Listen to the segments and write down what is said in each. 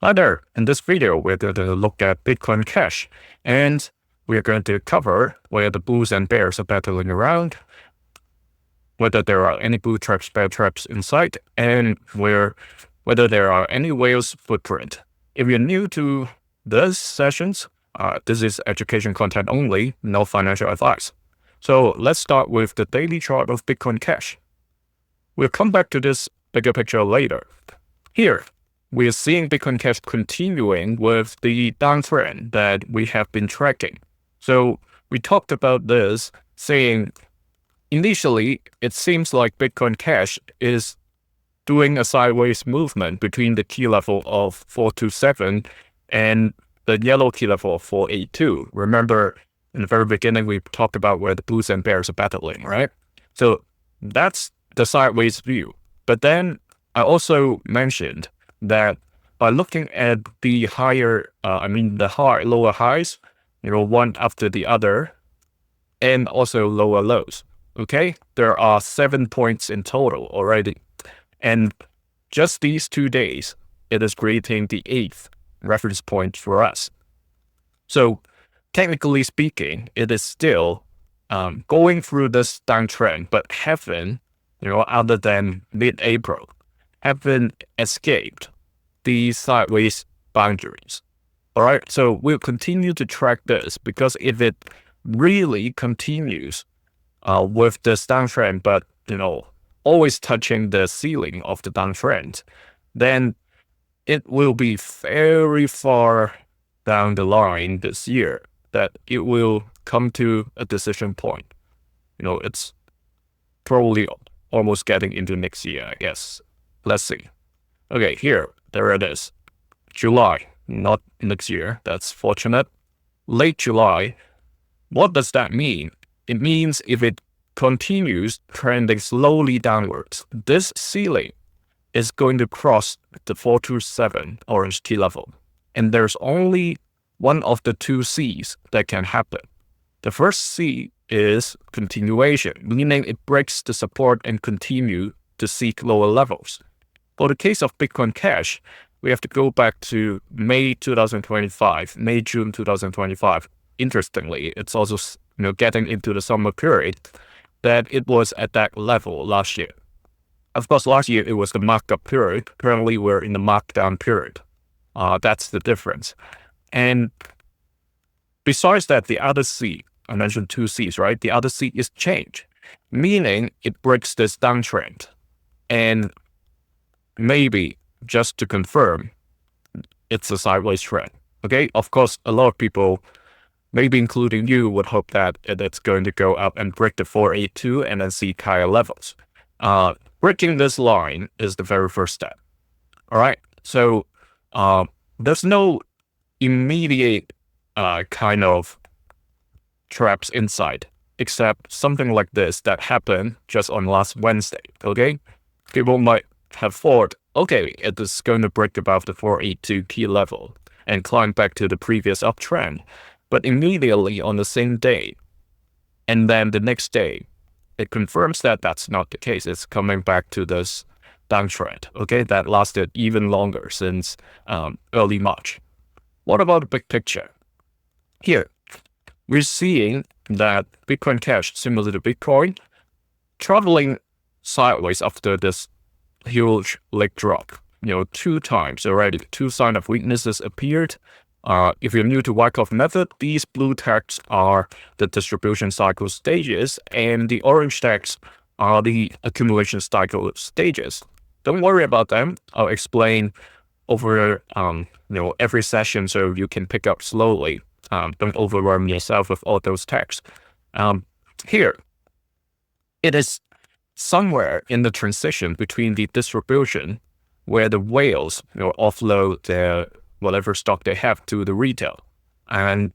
Hi there. In this video, we're going to look at Bitcoin Cash, and we're going to cover where the bulls and bears are battling around, whether there are any bull traps, bear traps in sight, and whether there are any whales footprint. If you're new to these sessions, this is education content only, no financial advice. So let's start with the daily chart of Bitcoin Cash. We'll come back to this bigger picture later. Here, we are seeing Bitcoin Cash continuing with the downtrend that we have been tracking. So we talked about this, saying initially it seems like Bitcoin Cash is doing a sideways movement between the key level of 427 and the yellow key level of 482. Remember, in the very beginning, we talked about where the bulls and bears are battling, right? So that's the sideways view. But then I also mentioned that by looking at the lower highs, one after the other, and also lower lows, okay? There are 7 points in total already. And just these 2 days, it is creating the 8th reference point for us. So technically speaking, it is still going through this downtrend, but haven't, other than mid-April, haven't escaped the sideways boundaries. All right, so we'll continue to track this, because if it really continues with this downtrend, but always touching the ceiling of the downtrend, then it will be very far down the line this year that it will come to a decision point. It's probably almost getting into next year, I guess. Let's see. Okay, there it is. July, not next year. That's fortunate. Late July. What does that mean? It means if it continues trending slowly downwards, this ceiling is going to cross the 427 orange key level. And there's only one of the two C's that can happen. The first C is continuation, meaning it breaks the support and continue to seek lower levels. For the case of Bitcoin Cash, we have to go back to June 2025. Interestingly, it's also getting into the summer period that it was at that level last year. Of course, last year it was the markup period. Currently, we're in the markdown period. That's the difference. And besides that, the other C, I mentioned two C's, right? The other C is change, meaning it breaks this downtrend. And maybe, just to confirm, it's a sideways trend. Okay, of course, a lot of people, maybe including you, would hope that it's going to go up and break the 482 and then seek higher levels. Breaking this line is the very first step. All right, so there's no immediate kind of traps inside, except something like this that happened just on last Wednesday. Okay, people might have thought, okay, it is going to break above the 482 key level and climb back to the previous uptrend. But immediately on the same day, and then the next day, it confirms that that's not the case. It's coming back to this downtrend, okay, that lasted even longer since early March. What about the big picture? Here, we're seeing that Bitcoin Cash, similar to Bitcoin, traveling sideways after this huge leg drop. 2 times already, 2 signs of weaknesses appeared. If you're new to Wyckoff method, these blue tags are the distribution cycle stages, and the orange tags are the accumulation cycle stages. Don't worry about them. I'll explain over every session so you can pick up slowly. Don't overwhelm yourself with all those tags. Here, it is somewhere in the transition between the distribution where the whales offload their whatever stock they have to the retail, and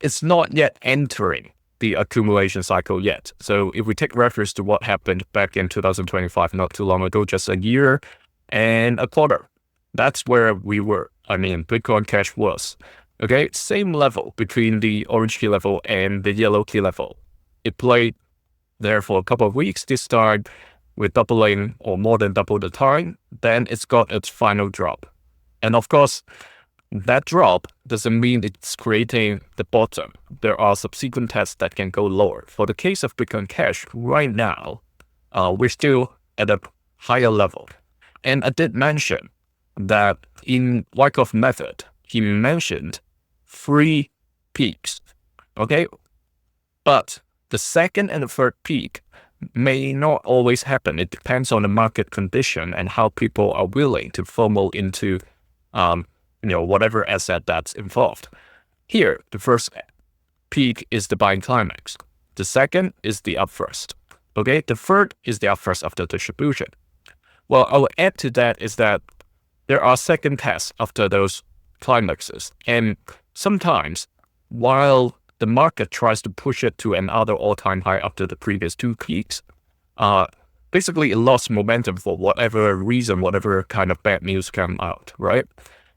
it's not yet entering the accumulation cycle yet. So if we take reference to what happened back in 2025, not too long ago, just a year and a quarter, that's where we were. Bitcoin Cash was. Okay, same level between the orange key level and the yellow key level. It played there for a couple of weeks. This time, with doubling or more than double the time, then it's got its final drop. And of course, that drop doesn't mean it's creating the bottom. There are subsequent tests that can go lower. For the case of Bitcoin Cash, right now, we're still at a higher level. And I did mention that in Wyckoff method, he mentioned 3 peaks, okay? But the second and the third peak may not always happen. It depends on the market condition and how people are willing to FOMO into whatever asset that's involved. Here, the first peak is the buying climax. The second is the upthrust. Okay, the third is the upthrust after distribution. Well, I will add to that is that there are second tests after those climaxes. And sometimes, while the market tries to push it to another all-time high after the previous 2 peaks, basically it lost momentum for whatever reason, whatever kind of bad news come out, right?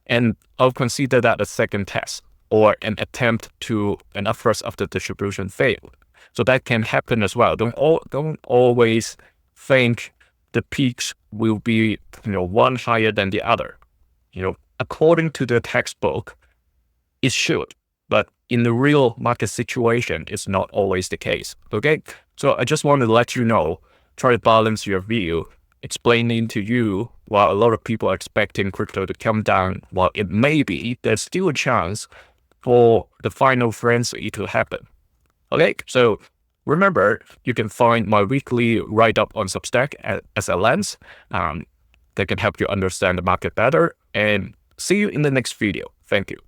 And I'll consider that a second test or an attempt to an upthrust after distribution failed. So that can happen as well. Don't always think the peaks will be one higher than the other. According to the textbook, it should, but in the real market situation, it's not always the case. Okay, so I just want to let you know, try to balance your view, explaining to you while a lot of people are expecting crypto to come down, while it may be, there's still a chance for the final frenzy to happen. Okay, so remember, you can find my weekly write-up on Substack as a lens that can help you understand the market better. And see you in the next video. Thank you.